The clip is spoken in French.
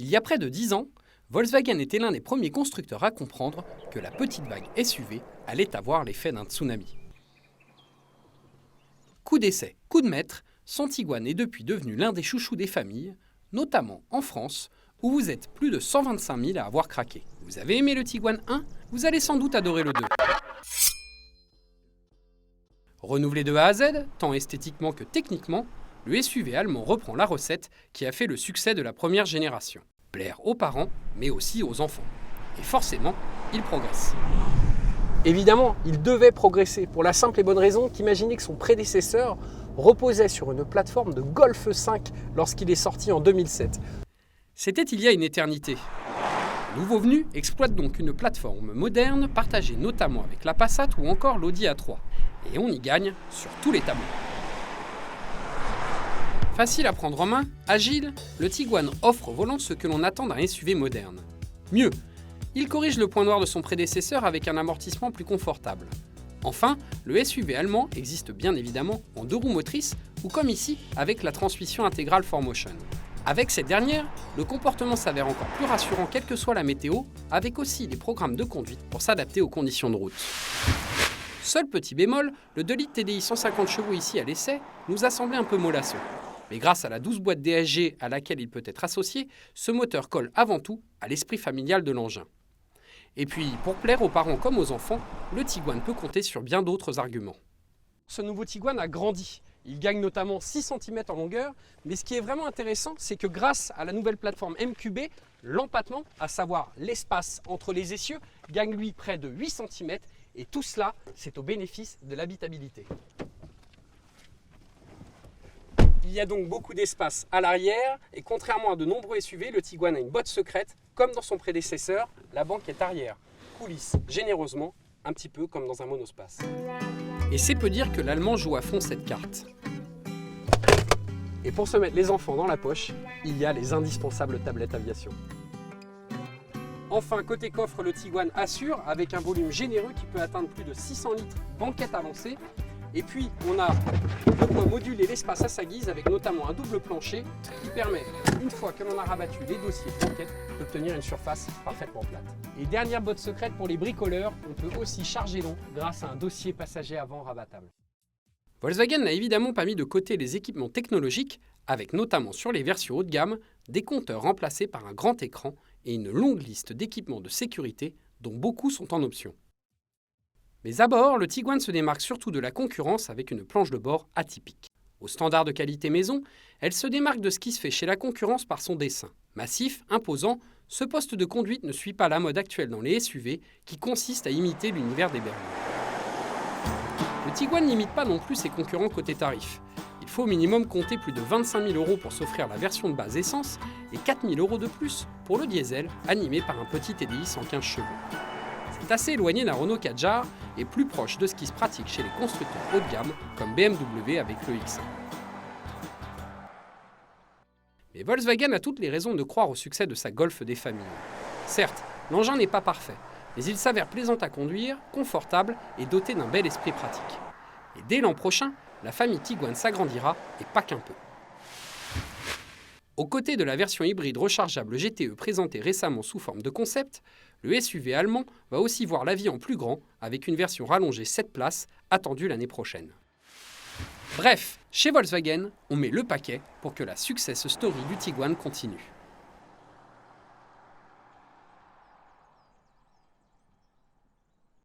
Il y a près de 10 ans, Volkswagen était l'un des premiers constructeurs à comprendre que la petite vague SUV allait avoir l'effet d'un tsunami. Coup d'essai, coup de maître, son Tiguan est depuis devenu l'un des chouchous des familles, notamment en France, où vous êtes plus de 125 000 à avoir craqué. Vous avez aimé le Tiguan 1 ? Vous allez sans doute adorer le 2. Renouvelé de A à Z, tant esthétiquement que techniquement, le SUV allemand reprend la recette qui a fait le succès de la première génération. Plaire aux parents, mais aussi aux enfants. Et forcément, il progresse. Évidemment, il devait progresser pour la simple et bonne raison qu'imaginez que son prédécesseur reposait sur une plateforme de Golf 5 lorsqu'il est sorti en 2007. C'était il y a une éternité. Le nouveau venu exploite donc une plateforme moderne partagée notamment avec la Passat ou encore l'Audi A3. Et on y gagne sur tous les tableaux. Facile à prendre en main, agile, le Tiguan offre au volant ce que l'on attend d'un SUV moderne. Mieux, il corrige le point noir de son prédécesseur avec un amortissement plus confortable. Enfin, le SUV allemand existe bien évidemment en 2 roues motrices ou comme ici avec la transmission intégrale 4Motion. Avec cette dernière, le comportement s'avère encore plus rassurant quelle que soit la météo, avec aussi des programmes de conduite pour s'adapter aux conditions de route. Seul petit bémol, le 2 litres TDI 150 chevaux ici à l'essai nous a semblé un peu mollasson. Mais grâce à la douce boîte DSG à laquelle il peut être associé, ce moteur colle avant tout à l'esprit familial de l'engin. Et puis, pour plaire aux parents comme aux enfants, le Tiguan peut compter sur bien d'autres arguments. Ce nouveau Tiguan a grandi. Il gagne notamment 6 cm en longueur, mais ce qui est vraiment intéressant, c'est que grâce à la nouvelle plateforme MQB, l'empattement, à savoir l'espace entre les essieux, gagne lui près de 8 cm, et tout cela, c'est au bénéfice de l'habitabilité. Il y a donc beaucoup d'espace à l'arrière, et contrairement à de nombreux SUV, le Tiguan a une botte secrète, comme dans son prédécesseur, la banquette arrière coulisse généreusement, un petit peu comme dans un monospace. Et c'est peu dire que l'Allemand joue à fond cette carte. Et pour se mettre les enfants dans la poche, il y a les indispensables tablettes aviation. Enfin, côté coffre, le Tiguan assure avec un volume généreux qui peut atteindre plus de 600 litres banquette avancée. Et puis, on a de quoi moduler l'espace à sa guise avec notamment un double plancher qui permet, une fois que l'on a rabattu les dossiers banquette, d'obtenir une surface parfaitement plate. Et dernière botte secrète pour les bricoleurs, on peut aussi charger long grâce à un dossier passager avant rabattable. Volkswagen n'a évidemment pas mis de côté les équipements technologiques, avec notamment sur les versions haut de gamme, des compteurs remplacés par un grand écran et une longue liste d'équipements de sécurité dont beaucoup sont en option. Mais à bord, le Tiguan se démarque surtout de la concurrence avec une planche de bord atypique. Au standard de qualité maison, elle se démarque de ce qui se fait chez la concurrence par son dessin. Massif, imposant, ce poste de conduite ne suit pas la mode actuelle dans les SUV qui consiste à imiter l'univers des berlines. Le Tiguan n'imite pas non plus ses concurrents côté tarif. Il faut au minimum compter plus de 25 000 € pour s'offrir la version de base essence et 4 000 € de plus pour le diesel animé par un petit TDI 115 chevaux. C'est assez éloigné d'un Renault Kadjar et plus proche de ce qui se pratique chez les constructeurs haut de gamme comme BMW avec le X1. Mais Volkswagen a toutes les raisons de croire au succès de sa Golf des familles. Certes, l'engin n'est pas parfait, mais il s'avère plaisant à conduire, confortable et doté d'un bel esprit pratique. Et dès l'an prochain, la famille Tiguan s'agrandira et pas qu'un peu. Aux côtés de la version hybride rechargeable GTE présentée récemment sous forme de concept, le SUV allemand va aussi voir la vie en plus grand avec une version rallongée 7 places attendue l'année prochaine. Bref, chez Volkswagen, on met le paquet pour que la success story du Tiguan continue.